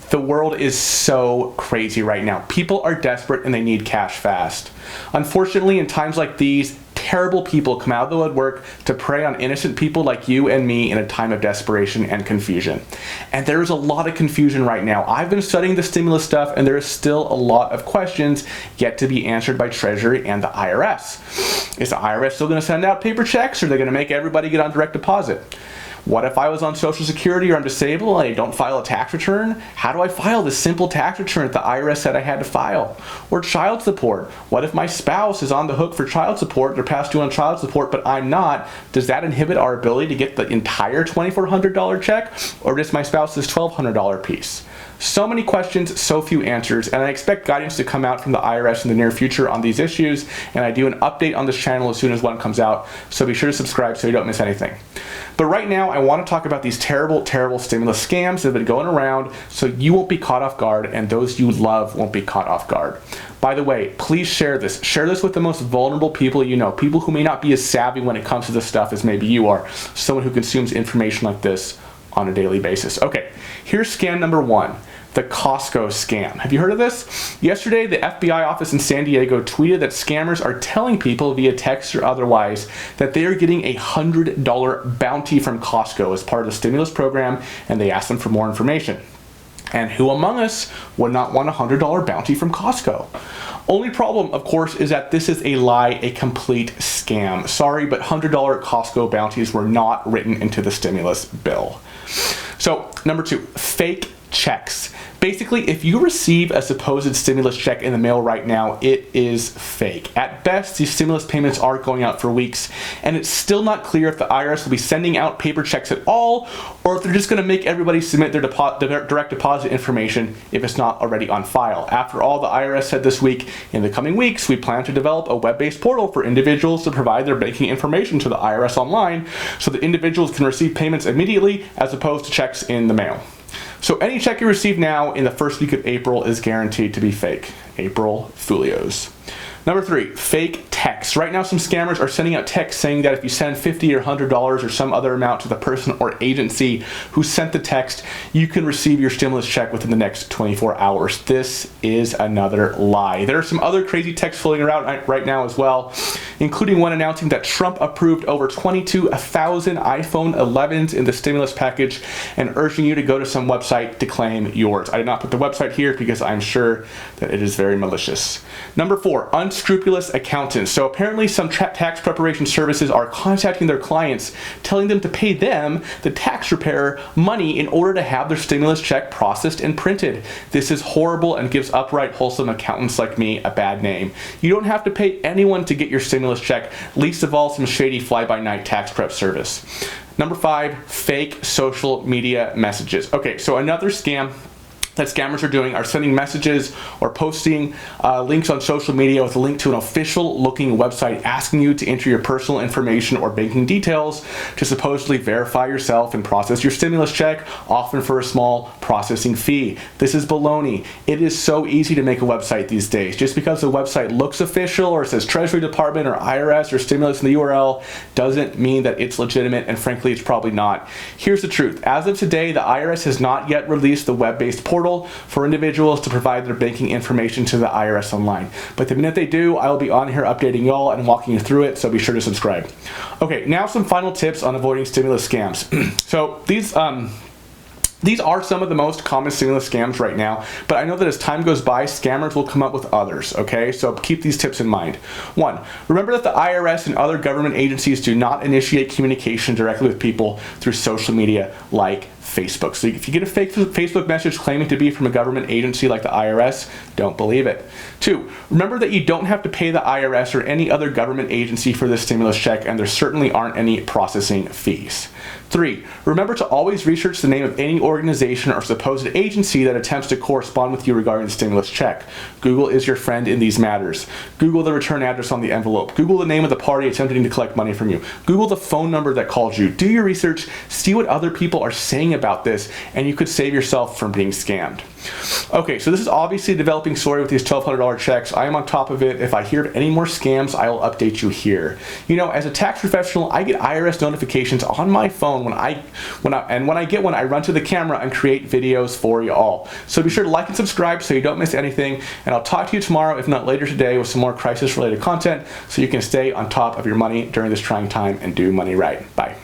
The world is so crazy right now. People are desperate and they need cash fast. Unfortunately, in times like these, terrible people come out of the woodwork to prey on innocent people like you and me in a time of desperation and confusion. And there is a lot of confusion right now. I've been studying the stimulus stuff and there is still a lot of questions yet to be answered by Treasury and the IRS. Is the IRS still going to send out paper checks, or are they going to make everybody get on direct deposit? What if I was on Social Security or I'm disabled and I don't file a tax return? How do I file this simple tax return that the IRS said I had to file? Or child support. What if my spouse is on the hook for child support, they're past due on child support, but I'm not? Does that inhibit our ability to get the entire $2,400 check, or just my spouse's $1,200 piece? So many questions, so few answers, and I expect guidance to come out from the IRS in the near future on these issues, and I do an update on this channel as soon as one comes out, so be sure to subscribe so you don't miss anything. But right now, I want to talk about these terrible, terrible stimulus scams that have been going around so you won't be caught off guard and those you love won't be caught off guard. By the way, please share this. Share this with the most vulnerable people you know, people who may not be as savvy when it comes to this stuff as maybe you are, someone who consumes information like this on a daily basis. Okay, here's scam number one. The Costco scam. Have you heard of this? Yesterday, the FBI office in San Diego tweeted that scammers are telling people via text or otherwise that they are getting a $100 bounty from Costco as part of the stimulus program, and they asked them for more information. And who among us would not want a $100 bounty from Costco? Only problem, of course, is that this is a lie, a complete scam. Sorry, but $100 Costco bounties were not written into the stimulus bill. So, number two, fake checks. Basically, if you receive a supposed stimulus check in the mail right now, it is fake. At best, these stimulus payments are going out for weeks, and it's still not clear if the IRS will be sending out paper checks at all, or if they're just going to make everybody submit their direct deposit information if it's not already on file. After all, the IRS said this week, in the coming weeks, we plan to develop a web-based portal for individuals to provide their banking information to the IRS online so that individuals can receive payments immediately as opposed to checks in the mail. So any check you receive now in the first week of April is guaranteed to be fake. April Foolios. Number three, fake texts. Right now, some scammers are sending out texts saying that if you send $50 or $100 or some other amount to the person or agency who sent the text, you can receive your stimulus check within the next 24 hours. This is another lie. There are some other crazy texts floating around right now as well, including one announcing that Trump approved over 22,000 iPhone 11s in the stimulus package and urging you to go to some website to claim yours. I did not put the website here because I'm sure that it is very malicious. Number four, unscrupulous accountants. So apparently some tax preparation services are contacting their clients, telling them to pay them, the tax preparer, money in order to have their stimulus check processed and printed. This is horrible and gives upright, wholesome accountants like me a bad name. You don't have to pay anyone to get your stimulus check, least of all some shady fly-by-night tax prep service. Number five, fake social media messages. Okay, so another scam that scammers are doing are sending messages or posting links on social media with a link to an official looking website asking you to enter your personal information or banking details to supposedly verify yourself and process your stimulus check, often for a small processing fee. This is baloney. It is so easy to make a website these days. Just because the website looks official or says Treasury Department or IRS or stimulus in the URL doesn't mean that it's legitimate, and frankly, it's probably not. Here's the truth. As of today, the IRS has not yet released the web-based portal for individuals to provide their banking information to the IRS online. But the minute they do, I will be on here updating y'all and walking you through it, so be sure to subscribe. Okay, now some final tips on avoiding stimulus scams. So these are some of the most common stimulus scams right now, but I know that as time goes by, scammers will come up with others, okay? So keep these tips in mind. One, remember that the IRS and other government agencies do not initiate communication directly with people through social media like Facebook. So if you get a fake Facebook message claiming to be from a government agency like the IRS, don't believe it. Two, remember that you don't have to pay the IRS or any other government agency for this stimulus check, and there certainly aren't any processing fees. Three, remember to always research the name of any organization or supposed agency that attempts to correspond with you regarding the stimulus check. Google is your friend in these matters. Google the return address on the envelope. Google the name of the party attempting to collect money from you. Google the phone number that called you. Do your research, see what other people are saying about about this, and you could save yourself from being scammed. Okay, so this is obviously a developing story with these $1,200 checks. I am on top of it. If I hear of any more scams, I will update you here. You know, as a tax professional, I get IRS notifications on my phone when I get one, I run to the camera and create videos for you all. So be sure to like and subscribe so you don't miss anything, and I'll talk to you tomorrow, if not later today, with some more crisis-related content so you can stay on top of your money during this trying time and do money right. Bye.